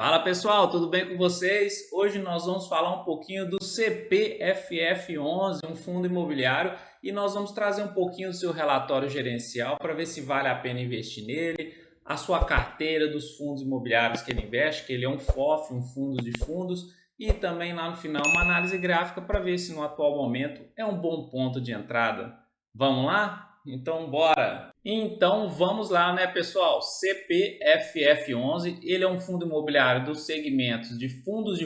Fala pessoal, tudo bem com vocês? Hoje nós vamos falar um pouquinho do CPFF11, um fundo imobiliário, e nós vamos trazer um pouquinho do seu relatório gerencial para ver se vale a pena investir nele, a sua carteira dos fundos imobiliários que ele investe, que ele é um FOF, um fundo de fundos, e também lá no final uma análise gráfica para ver se no atual momento é um bom ponto de entrada. Vamos lá? Então bora! Então vamos lá, né, pessoal? CPFF11, ele é um fundo imobiliário dos segmentos de fundos,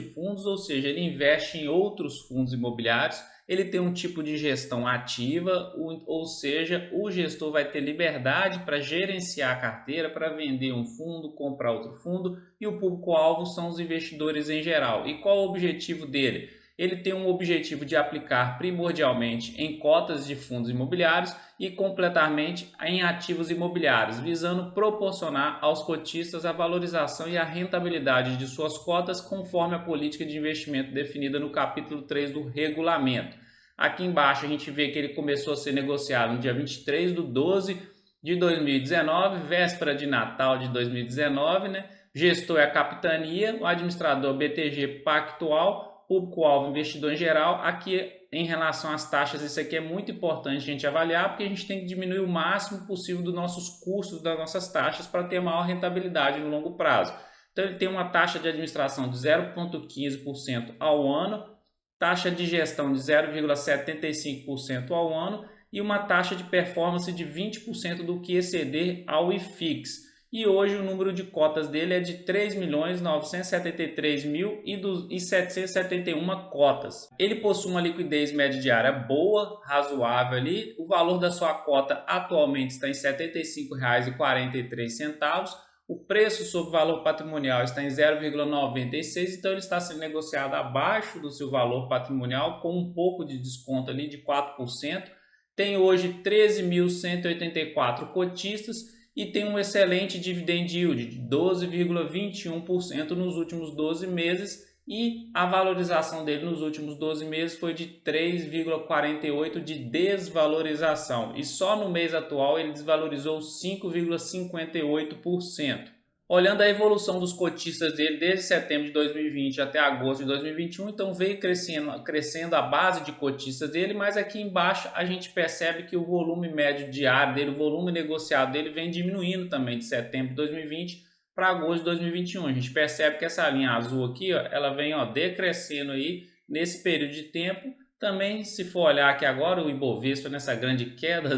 ou seja, ele investe em outros fundos imobiliários. Ele tem um tipo de gestão ativa, ou seja, o gestor vai ter liberdade para gerenciar a carteira, para vender um fundo, comprar outro fundo, e o público-alvo são os investidores em geral. E qual é o objetivo dele? Ele tem um objetivo de aplicar primordialmente em cotas de fundos imobiliários e completamente em ativos imobiliários, visando proporcionar aos cotistas a valorização e a rentabilidade de suas cotas conforme a política de investimento definida no capítulo 3 do regulamento. Aqui embaixo a gente vê que ele começou a ser negociado no dia 23/12 de 2019, véspera de Natal de 2019, né? Gestor é a capitania, o administrador BTG Pactual, público-alvo investidor em geral. Aqui em relação às taxas, isso aqui é muito importante a gente avaliar, porque a gente tem que diminuir o máximo possível dos nossos custos, das nossas taxas, para ter maior rentabilidade no longo prazo. Então ele tem uma taxa de administração de 0,15% ao ano, taxa de gestão de 0,75% ao ano e uma taxa de performance de 20% do que exceder ao IFIX. E hoje o número de cotas dele é de 3.973.771 cotas. Ele possui uma liquidez média diária boa, razoável ali. O valor da sua cota atualmente está em R$ 75,43. O preço sobre valor patrimonial está em 0,96, então ele está sendo negociado abaixo do seu valor patrimonial, com um pouco de desconto ali de 4%. Tem hoje 13.184 cotistas e tem um excelente dividend yield de 12,21% nos últimos 12 meses, e a valorização dele nos últimos 12 meses foi de 3,48% de desvalorização, e só no mês atual ele desvalorizou 5,58%. Olhando a evolução dos cotistas dele desde setembro de 2020 até agosto de 2021, então veio crescendo a base de cotistas dele, mas aqui embaixo a gente percebe que o volume médio diário dele, o volume negociado dele vem diminuindo também de setembro de 2020 para agosto de 2021. A gente percebe que essa linha azul aqui, ó, ela vem decrescendo aí nesse período de tempo. Também, se for olhar aqui agora, o Ibovespa nessa grande queda,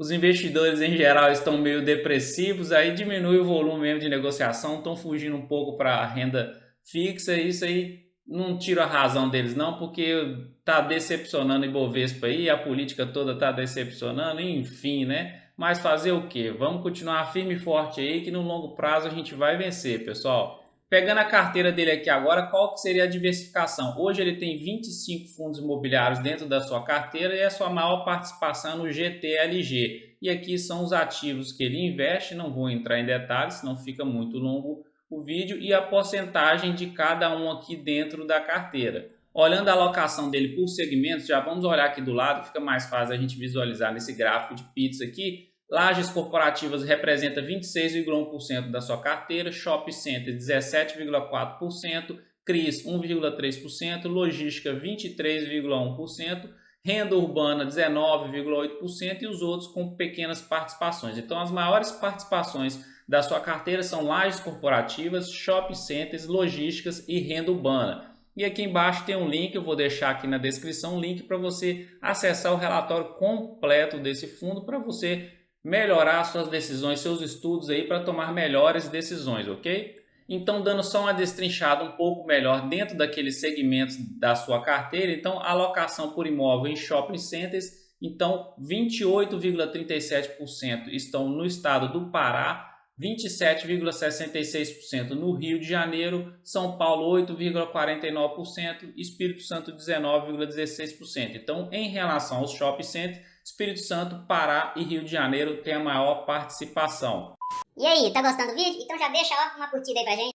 os investidores em geral estão meio depressivos, aí diminui o volume mesmo de negociação, estão fugindo um pouco para a renda fixa. Isso aí não tira a razão deles não, porque está decepcionando o Ibovespa aí, a política toda está decepcionando, enfim, né? Mas fazer o quê? Vamos continuar firme e forte aí, que no longo prazo a gente vai vencer, pessoal. Pegando a carteira dele aqui agora, qual que seria a diversificação? Hoje ele tem 25 fundos imobiliários dentro da sua carteira e a sua maior participação no GTLG. E aqui são os ativos que ele investe, não vou entrar em detalhes, senão fica muito longo o vídeo, e a porcentagem de cada um aqui dentro da carteira. Olhando a alocação dele por segmentos, já vamos olhar aqui do lado, fica mais fácil a gente visualizar nesse gráfico de pizza aqui. Lajes corporativas representa 26,1% da sua carteira, shopping center 17,4%, CRIs 1,3%, logística 23,1%, renda urbana 19,8% e os outros com pequenas participações. Então as maiores participações da sua carteira são lajes corporativas, shopping centers, logísticas e renda urbana. E aqui embaixo tem um link, eu vou deixar aqui na descrição um link para você acessar o relatório completo desse fundo, para você melhorar suas decisões, seus estudos aí, para tomar melhores decisões, ok? Então, dando só uma destrinchada um pouco melhor dentro daqueles segmentos da sua carteira, então a alocação por imóvel em shopping centers, então 28,37% estão no estado do Pará, 27,66% no Rio de Janeiro, São Paulo 8,49%, Espírito Santo 19,16%. Então, em relação aos shopping centers, Espírito Santo, Pará e Rio de Janeiro tem a maior participação. E aí, tá gostando do vídeo? Então já deixa uma curtida aí pra gente.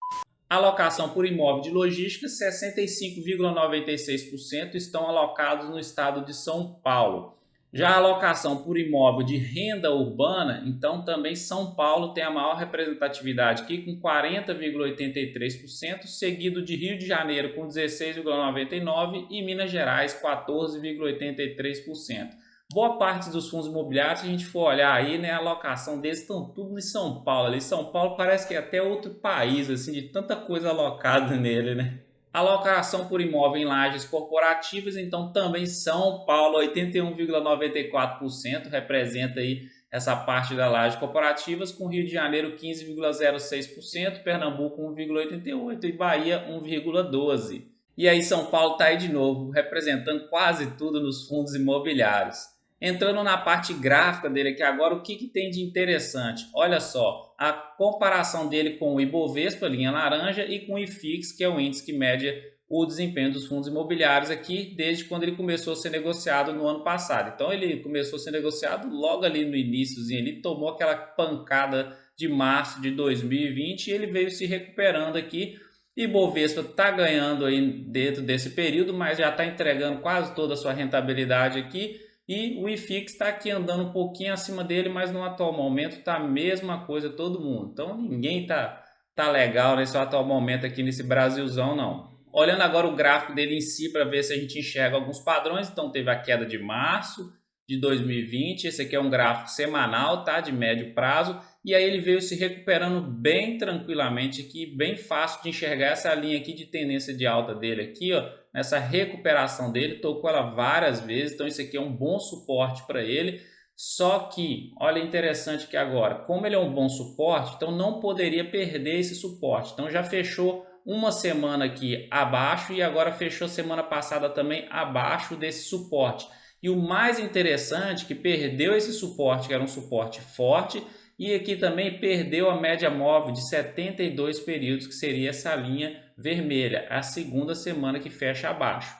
Alocação por imóvel de logística, 65,96% estão alocados no estado de São Paulo. Já a alocação por imóvel de renda urbana, então também São Paulo tem a maior representatividade aqui com 40,83%, seguido de Rio de Janeiro com 16,99% e Minas Gerais 14,83%. Boa parte dos fundos imobiliários, se a gente for olhar aí, né, a alocação deles estão tudo em São Paulo. Ali São Paulo parece que é até outro país, assim, de tanta coisa alocada nele, né? Alocação por imóvel em lajes corporativas, então também São Paulo, 81,94% representa aí essa parte das lajes corporativas, com Rio de Janeiro 15,06%, Pernambuco 1,88% e Bahia 1,12%. E aí São Paulo está aí de novo, representando quase tudo nos fundos imobiliários. Entrando na parte gráfica dele aqui agora, o que tem de interessante? Olha só, a comparação dele com o Ibovespa, linha laranja, e com o IFIX, que é o índice que mede o desempenho dos fundos imobiliários aqui, desde quando ele começou a ser negociado no ano passado. Então ele começou a ser negociado logo ali no iníciozinho, ele tomou aquela pancada de março de 2020 e ele veio se recuperando aqui. Ibovespa está ganhando aí dentro desse período, mas já está entregando quase toda a sua rentabilidade aqui. E o IFIX está aqui andando um pouquinho acima dele, mas no atual momento está a mesma coisa todo mundo. Então ninguém tá legal nesse atual momento aqui nesse Brasilzão não. Olhando agora o gráfico dele em si para ver se a gente enxerga alguns padrões. Então teve a queda de março de 2020. Esse aqui é um gráfico semanal, tá? De médio prazo. E aí ele veio se recuperando bem tranquilamente aqui, bem fácil de enxergar essa linha aqui de tendência de alta dele aqui, ó. Nessa recuperação dele, tocou ela várias vezes, então isso aqui é um bom suporte para ele. Só que, olha interessante que agora, como ele é um bom suporte, então não poderia perder esse suporte. Então já fechou uma semana aqui abaixo e agora fechou semana passada também abaixo desse suporte. E o mais interessante é que perdeu esse suporte, que era um suporte forte, e aqui também perdeu a média móvel de 72 períodos, que seria essa linha vermelha, a segunda semana que fecha abaixo.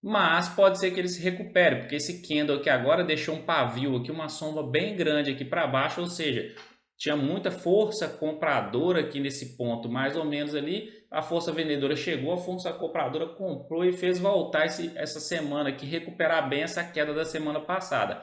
Mas pode ser que ele se recupere, porque esse candle aqui agora deixou um pavio aqui, uma sombra bem grande aqui para baixo, ou seja, tinha muita força compradora aqui nesse ponto, mais ou menos ali, a força vendedora chegou, a força compradora comprou e fez voltar essa semana aqui, recuperar bem essa queda da semana passada.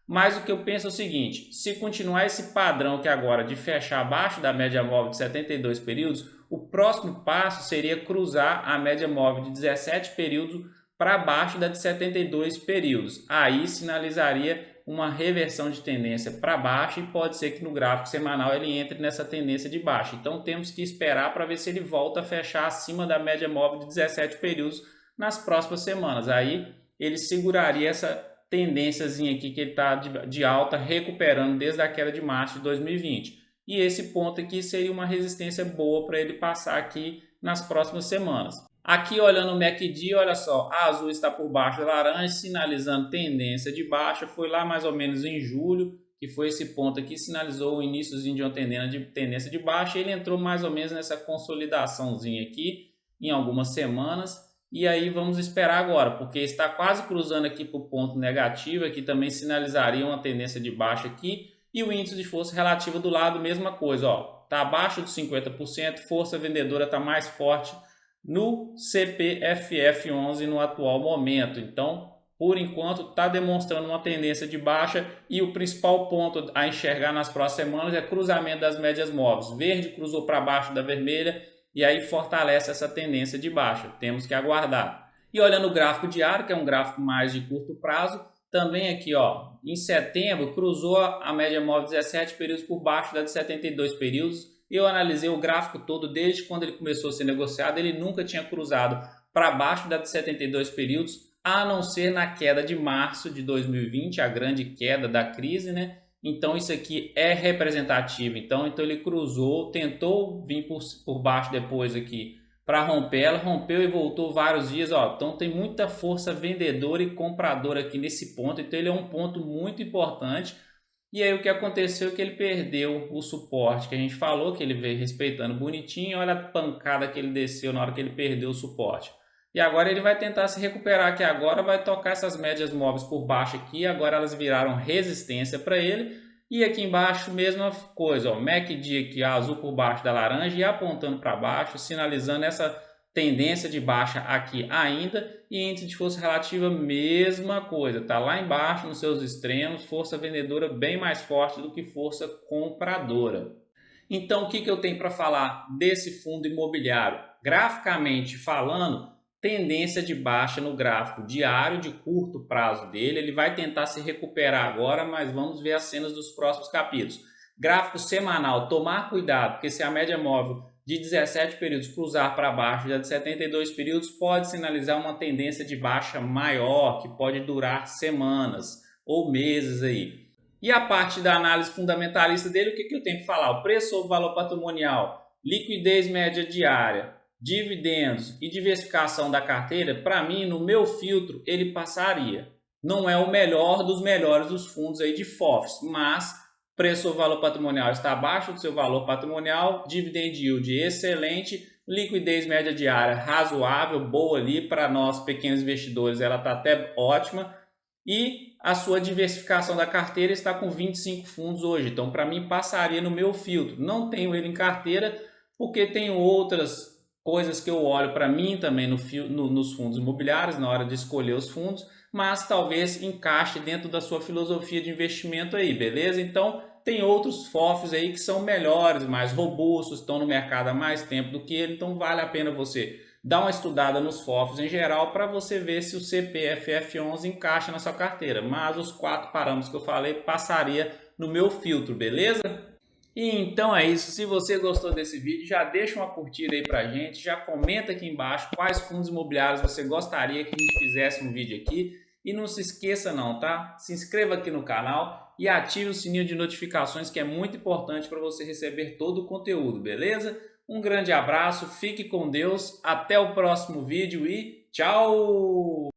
Mas o que eu penso é o seguinte, se continuar esse padrão que agora de fechar abaixo da média móvel de 72 períodos, o próximo passo seria cruzar a média móvel de 17 períodos para baixo da de 72 períodos. Aí sinalizaria uma reversão de tendência para baixo e pode ser que no gráfico semanal ele entre nessa tendência de baixa. Então temos que esperar para ver se ele volta a fechar acima da média móvel de 17 períodos nas próximas semanas. Aí ele seguraria essa tendênciazinha aqui que ele está de alta, recuperando desde a queda de março de 2020. E esse ponto aqui seria uma resistência boa para ele passar aqui nas próximas semanas. Aqui olhando o MACD, olha só, a azul está por baixo da laranja, sinalizando tendência de baixa. Foi lá mais ou menos em julho, que foi esse ponto aqui, sinalizou o iníciozinho de uma tendência de baixa. Ele entrou mais ou menos nessa consolidaçãozinha aqui, em algumas semanas. E aí vamos esperar agora, porque está quase cruzando aqui para o ponto negativo, aqui também sinalizaria uma tendência de baixa aqui. E o índice de força relativa do lado, mesma coisa, ó, está abaixo dos 50%, força vendedora está mais forte no CPFF11 no atual momento. Então, por enquanto, está demonstrando uma tendência de baixa e o principal ponto a enxergar nas próximas semanas é cruzamento das médias móveis. Verde cruzou para baixo da vermelha e aí fortalece essa tendência de baixa. Temos que aguardar. E olhando o gráfico diário, que é um gráfico mais de curto prazo, também aqui, ó, em setembro cruzou a média móvel 17 períodos por baixo da de 72 períodos. Eu analisei o gráfico todo desde quando ele começou a ser negociado, ele nunca tinha cruzado para baixo da de 72 períodos, a não ser na queda de março de 2020, a grande queda da crise, né? Então isso aqui é representativo. Então ele cruzou, tentou vir por baixo depois aqui para romper, ela rompeu e voltou vários dias, ó. Então tem muita força vendedora e compradora aqui nesse ponto, então ele é um ponto muito importante. E aí o que aconteceu é que ele perdeu o suporte que a gente falou, que ele veio respeitando bonitinho. Olha a pancada que ele desceu na hora que ele perdeu o suporte. E agora ele vai tentar se recuperar aqui agora, vai tocar essas médias móveis por baixo aqui. Agora elas viraram resistência para ele. E aqui embaixo, mesma coisa, ó, MACD aqui azul por baixo da laranja e apontando para baixo, sinalizando essa tendência de baixa aqui ainda, e índice de força relativa, mesma coisa, está lá embaixo nos seus extremos, força vendedora bem mais forte do que força compradora. Então, o que eu tenho para falar desse fundo imobiliário? Graficamente falando, tendência de baixa no gráfico diário de curto prazo dele, ele vai tentar se recuperar agora, mas vamos ver as cenas dos próximos capítulos. Gráfico semanal, tomar cuidado, porque se a média móvel de 17 períodos cruzar para baixo de 72 períodos, pode sinalizar uma tendência de baixa maior, que pode durar semanas ou meses aí. E a parte da análise fundamentalista dele, o que eu tenho que falar? O preço sobre valor patrimonial, liquidez média diária, dividendos e diversificação da carteira, para mim, no meu filtro, ele passaria. Não é o melhor dos melhores dos fundos aí de FOFs, mas preço sobre valor patrimonial está abaixo do seu valor patrimonial, dividend yield excelente, liquidez média diária razoável, boa ali para nós pequenos investidores, ela está até ótima, e a sua diversificação da carteira está com 25 fundos hoje, então para mim passaria no meu filtro. Não tenho ele em carteira porque tenho outras coisas que eu olho para mim também nos fundos imobiliários na hora de escolher os fundos, mas talvez encaixe dentro da sua filosofia de investimento aí, beleza? Então tem outros FOFs aí que são melhores, mais robustos, estão no mercado há mais tempo do que ele, então vale a pena você dar uma estudada nos FOFs em geral para você ver se o CPFF11 encaixa na sua carteira, mas os 4 parâmetros que eu falei passaria no meu filtro, beleza? E então é isso, se você gostou desse vídeo, já deixa uma curtida aí pra gente, já comenta aqui embaixo quais fundos imobiliários você gostaria que a gente fizesse um vídeo aqui, e não se esqueça não, tá? Se inscreva aqui no canal e ative o sininho de notificações, que é muito importante para você receber todo o conteúdo, beleza? Um grande abraço, fique com Deus, até o próximo vídeo e tchau!